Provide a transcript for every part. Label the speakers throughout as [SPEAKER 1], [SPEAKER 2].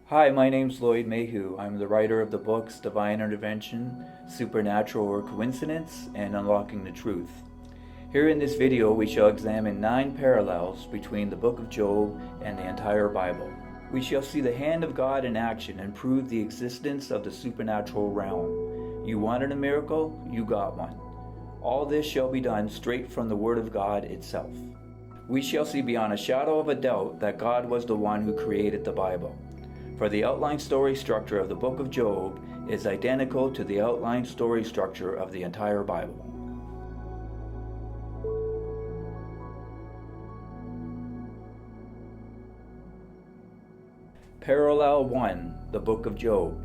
[SPEAKER 1] Hi, my name's Lloyd Mayhew. I'm the writer of the books Divine Intervention, Supernatural or Coincidence, and Unlocking the Truth. Here in this video, we shall examine 9 parallels between the book of Job and the entire Bible. We shall see the hand of God in action and prove the existence of the supernatural realm. You wanted a miracle? You got one. All this shall be done straight from the Word of God itself. We shall see beyond a shadow of a doubt that God was the one who created the Bible. For the outline story structure of the book of Job is identical to the outline story structure of the entire Bible. Parallel 1, the book of Job.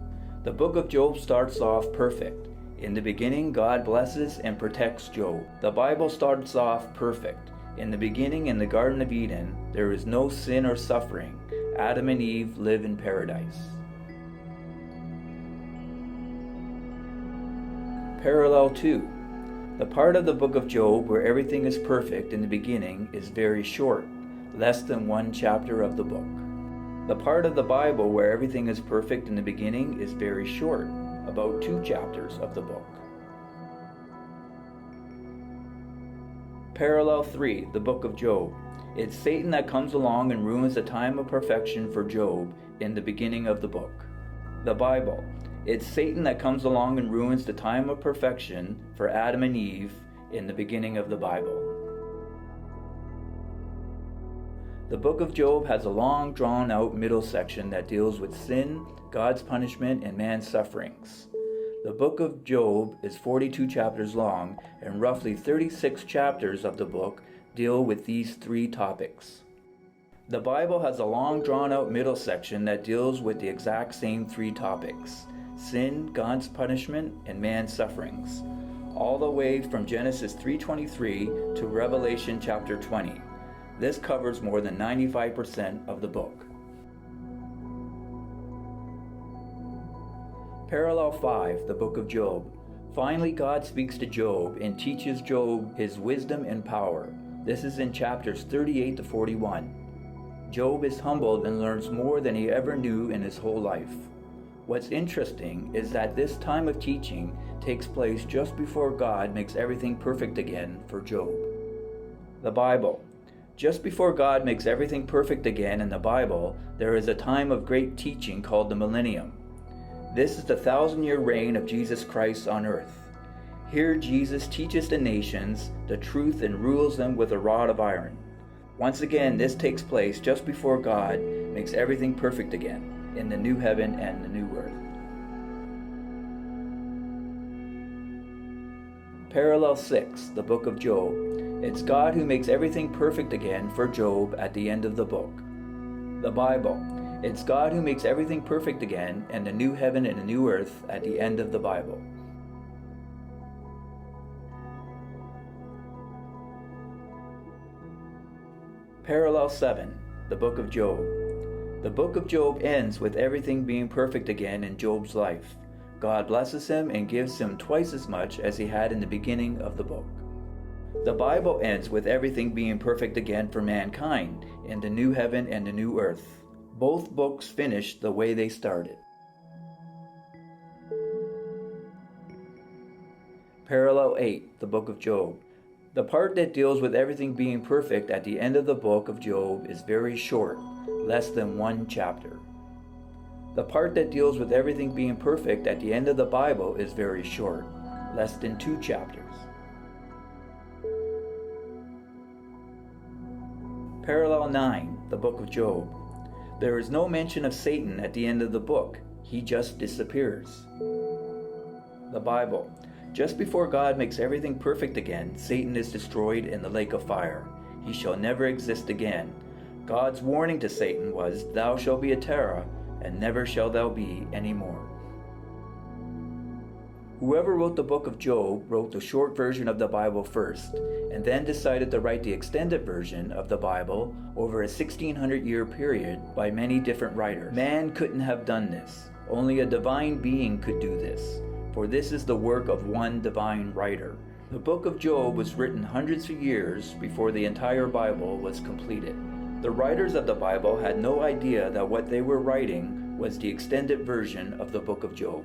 [SPEAKER 1] The book of Job starts off perfect. In the beginning, God blesses and protects Job. The Bible starts off perfect. In the beginning, in the Garden of Eden, there is no sin or suffering. Adam and Eve live in paradise. Parallel 2. The part of the book of Job where everything is perfect in the beginning is very short, less than 1 chapter of the book. The part of the Bible where everything is perfect in the beginning is very short, about 2 chapters of the book. Parallel 3, the book of Job. It's Satan that comes along and ruins the time of perfection for Job in the beginning of the book. The Bible. It's Satan that comes along and ruins the time of perfection for Adam and Eve in the beginning of the Bible. The book of Job has a long, drawn-out middle section that deals with sin, God's punishment, and man's sufferings. The book of Job is 42 chapters long, and roughly 36 chapters of the book deal with these 3 topics. The Bible has a long, drawn-out middle section that deals with the exact same 3 topics: sin, God's punishment, and man's sufferings, all the way from Genesis 3:23 to Revelation chapter 20. This covers more than 95% of the book. Parallel 5, the book of Job. Finally, God speaks to Job and teaches Job his wisdom and power. This is in chapters 38 to 41. Job is humbled and learns more than he ever knew in his whole life. What's interesting is that this time of teaching takes place just before God makes everything perfect again for Job. The Bible. Just before God makes everything perfect again in the Bible, there is a time of great teaching called the millennium. This is the 1,000-year reign of Jesus Christ on earth. Here Jesus teaches the nations the truth and rules them with a rod of iron. Once again, this takes place just before God makes everything perfect again in the new heaven and the new earth. Parallel 6, the book of Job. It's God who makes everything perfect again for Job at the end of the book. The Bible. It's God who makes everything perfect again and the new heaven and the new earth at the end of the Bible. Parallel 7, the book of Job. The book of Job ends with everything being perfect again in Job's life. God blesses him and gives him twice as much as he had in the beginning of the book. The Bible ends with everything being perfect again for mankind in the new heaven and the new earth. Both books finish the way they started. Parallel 8, the book of Job. The part that deals with everything being perfect at the end of the book of Job is very short, less than 1 chapter. The part that deals with everything being perfect at the end of the Bible is very short, less than 2 chapters. Parallel 9, the book of Job. There is no mention of Satan at the end of the book. He just disappears. The Bible. Just before God makes everything perfect again, Satan is destroyed in the lake of fire. He shall never exist again. God's warning to Satan was, "Thou shalt be a terror, and never shall thou be any more." Whoever wrote the book of Job wrote the short version of the Bible first, and then decided to write the extended version of the Bible over a 1600-year period by many different writers. Man couldn't have done this. Only a divine being could do this, for this is the work of one divine writer. The book of Job was written hundreds of years before the entire Bible was completed. The writers of the Bible had no idea that what they were writing was the extended version of the book of Job.